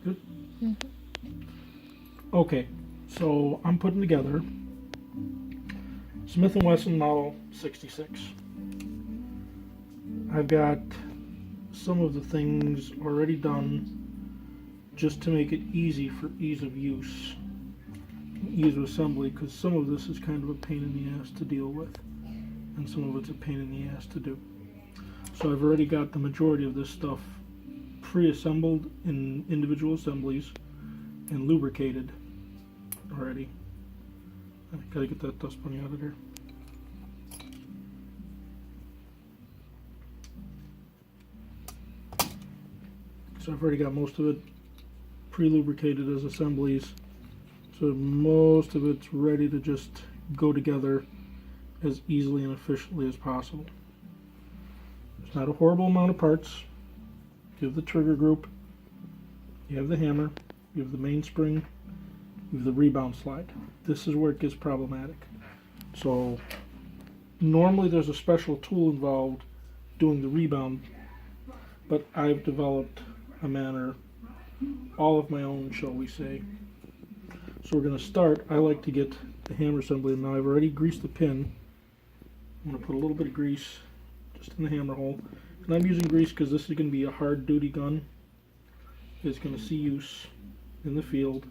Good? Okay, so I'm putting together Smith & Wesson Model 66. I've got some of the things already done just to make it easy for ease of use, ease of assembly, because some of this is kind of a pain in the ass to deal with, and some of it's a pain in the ass to do. So I've already got the majority of this stuff pre-assembled in individual assemblies and lubricated already. I gotta get that dust bunny out of there. So I've already got most of it pre-lubricated as assemblies, so most of it's ready to just go together as easily and efficiently as possible. There's not a horrible amount of parts. You have the trigger group, you have the hammer, you have the mainspring, you have the rebound slide. This is where it gets problematic. So normally there's a special tool involved doing the rebound, but I've developed a manner all of my own, shall we say. So we're going to start. I like to get the hammer assembly. Now I've already greased the pin. I'm going to put a little bit of grease just in the hammer hole. And I'm using grease because this is going to be a hard duty gun. It's going to see use in the field,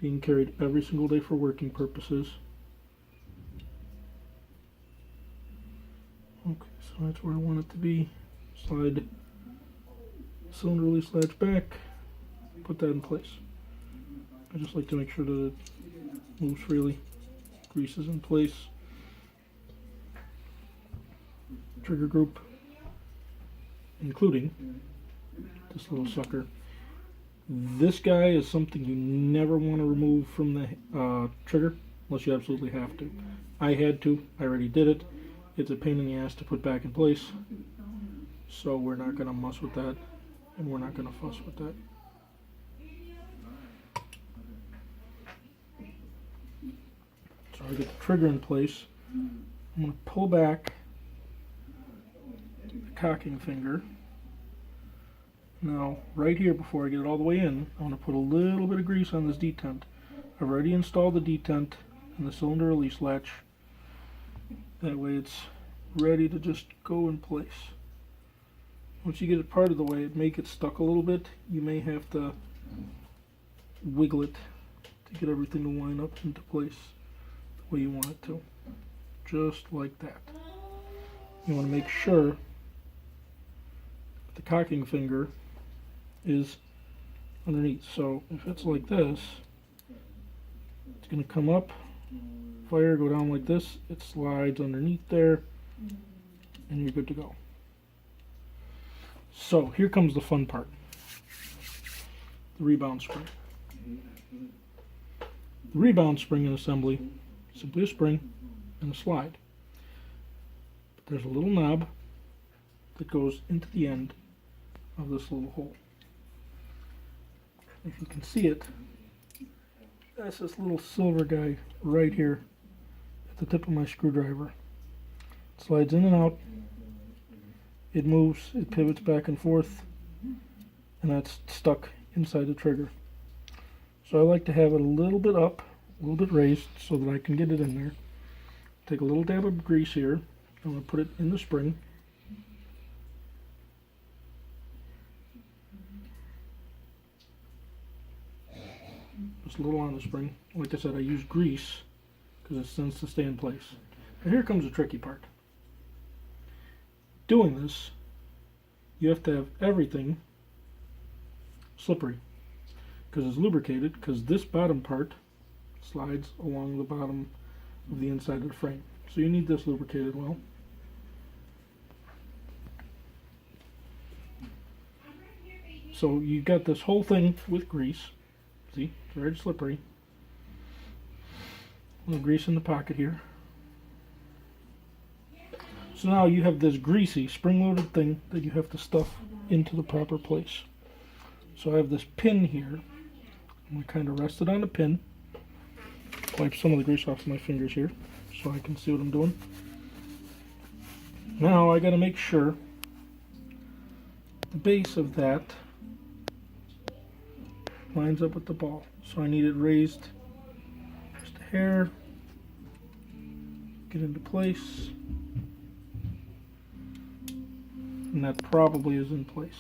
being carried every single day for working purposes. Okay, so that's where I want it to be. Slide cylinder release latch back, put that in place. I just like to make sure that it moves freely. Grease is in place. Trigger group, including this little sucker. This guy is something you never want to remove from the trigger unless you absolutely have to. I had to. I already did it. It's a pain in the ass to put back in place, so we're not going to mess with that, and we're not going to fuss with that. So I get the trigger in place. I'm going to pull back the cocking finger. Now, right here, before I get it all the way in, I'm going to put a little bit of grease on this detent. I've already installed the detent and the cylinder release latch. That way it's ready to just go in place. Once you get it part of the way, it may get stuck a little bit. You may have to wiggle it to get everything to line up into place the way you want it to. Just like that. You want to make sure the cocking finger is underneath. So if it's like this, it's going to come up, fire, go down like this, it slides underneath there, and you're good to go. So here comes the fun part, the rebound spring. The rebound spring in assembly, simply a spring and a slide. But there's a little knob that goes into the end of this little hole. If you can see it, that's this little silver guy right here at the tip of my screwdriver. It slides in and out, it moves, it pivots back and forth, and that's stuck inside the trigger. So I like to have it a little bit up, a little bit raised, so that I can get it in there. Take a little dab of grease here. I'm going to put it in the spring. Just a little on the spring. Like I said, I use grease because it tends to stay in place. Now here comes the tricky part. Doing this, you have to have everything slippery because it's lubricated, because this bottom part slides along the bottom of the inside of the frame. So you need this lubricated well. So you got this whole thing with grease. See, it's very slippery. A little grease in the pocket here. So now you have this greasy, spring-loaded thing that you have to stuff into the proper place. So I have this pin here. I'm going to kind of rest it on the pin. Wipe some of the grease off my fingers here so I can see what I'm doing. Now I got to make sure the base of that lines up with the ball. So I need it raised just a hair. Get into place. And that probably is in place.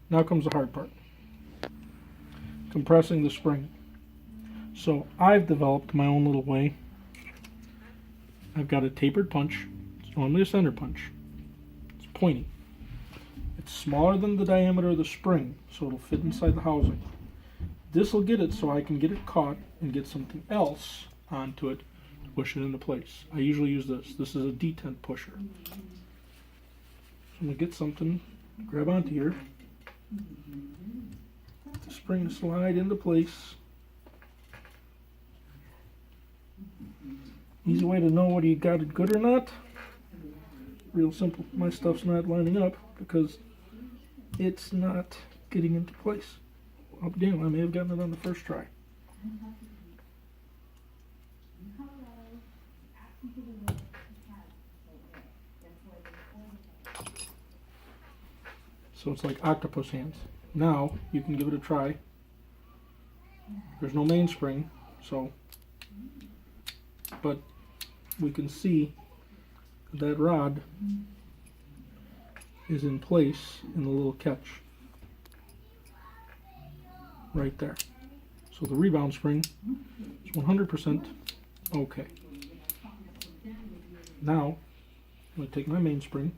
Now comes the hard part. Compressing the spring. So I've developed my own little way. I've got a tapered punch. It's normally a center punch. It's pointy. It's smaller than the diameter of the spring, so it'll fit inside the housing. This will get it so I can get it caught and get something else onto it to push it into place. I usually use this. This is a detent pusher. So I'm going to get something, grab onto here, the spring slide into place. Easy way to know whether you got it good or not. Real simple. My stuff's not lining up because it's not getting into place. I'll be damned, I may have gotten it on the first try. So it's like octopus hands. Now you can give it a try. There's no mainspring, so, but we can see that rod is in place in the little catch right there. So the rebound spring is 100% okay. Now I'm going to take my mainspring,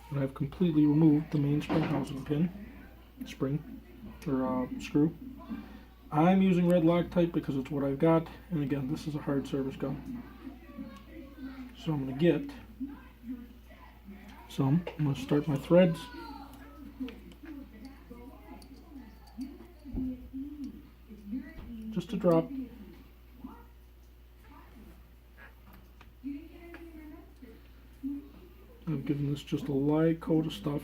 and I've completely removed the mainspring housing pin, spring, or screw. I'm using red Loctite because it's what I've got, and again, this is a hard service gun. So I'm going to get some. I'm going to start my threads. Just a drop. I've given this just a light coat of stuff.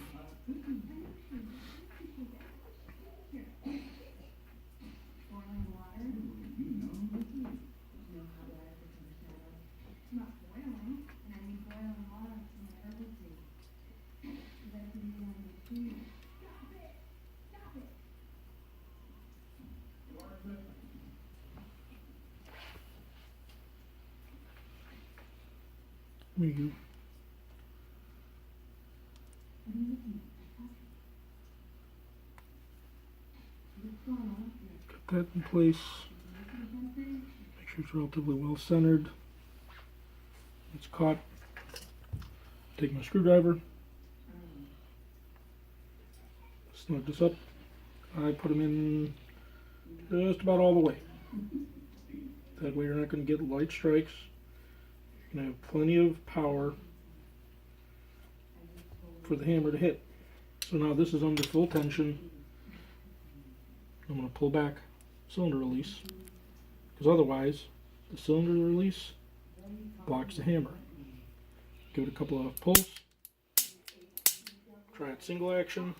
There you go. Get that in place. Make sure it's relatively well centered. It's caught. Take my screwdriver. Snug this up. I put them in just about all the way. That way you're not going to get light strikes. You're going to have plenty of power for the hammer to hit. So now this is under full tension. I'm going to pull back cylinder release, because otherwise the cylinder release blocks the hammer. Give it a couple of pulls. Try it single action.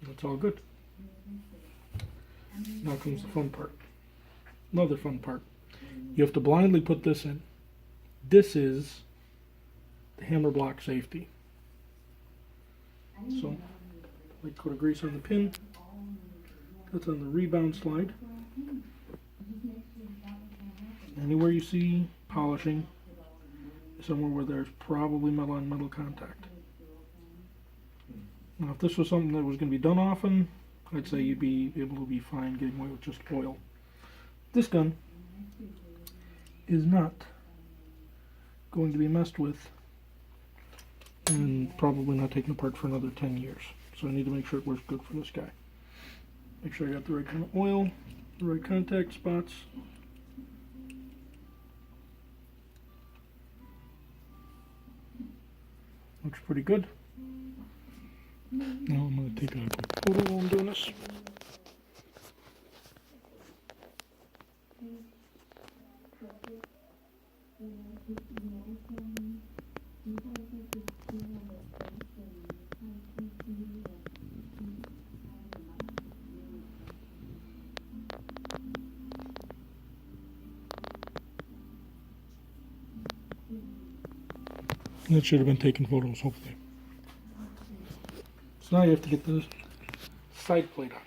That's all good. Now comes the fun part. Another fun part. You have to blindly put this in. This is the hammer block safety. So, light coat of grease on the pin. That's on the rebound slide. Anywhere you see polishing, somewhere where there's probably metal on metal contact. Now, if this was something that was going to be done often, I'd say you'd be able to be fine getting away with just oil. This gun is not going to be messed with and probably not taken apart for another 10 years. So I need to make sure it works good for this guy. Make sure I got the right kind of oil, the right contact spots. Looks pretty good. Now I'm going to take a quick photo while I'm doing this. That should have been taking photos, hopefully. So now you have to get the side plate on.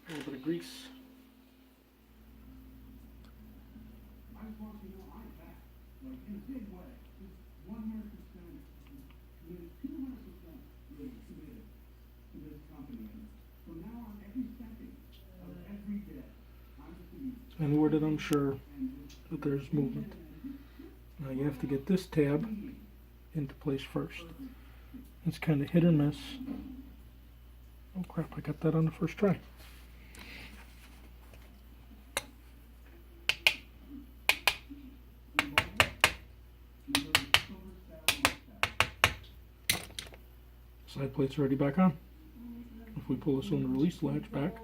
A little bit of grease. Anywhere that I'm sure that there's movement. Now you have to get this tab into place first. It's kind of hit or miss. Oh crap, I got that on the first try. Side plate's already back on. If we pull this on the release latch back,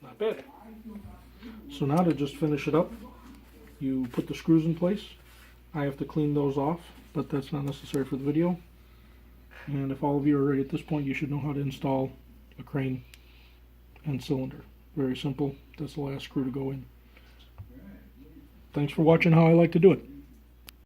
not bad. So now to just finish it up, you put the screws in place. I have to clean those off, but that's not necessary for the video. And if all of you are ready at this point, you should know how to install a crane and cylinder. Very simple. That's the last screw to go in. Thanks for watching how I like to do it.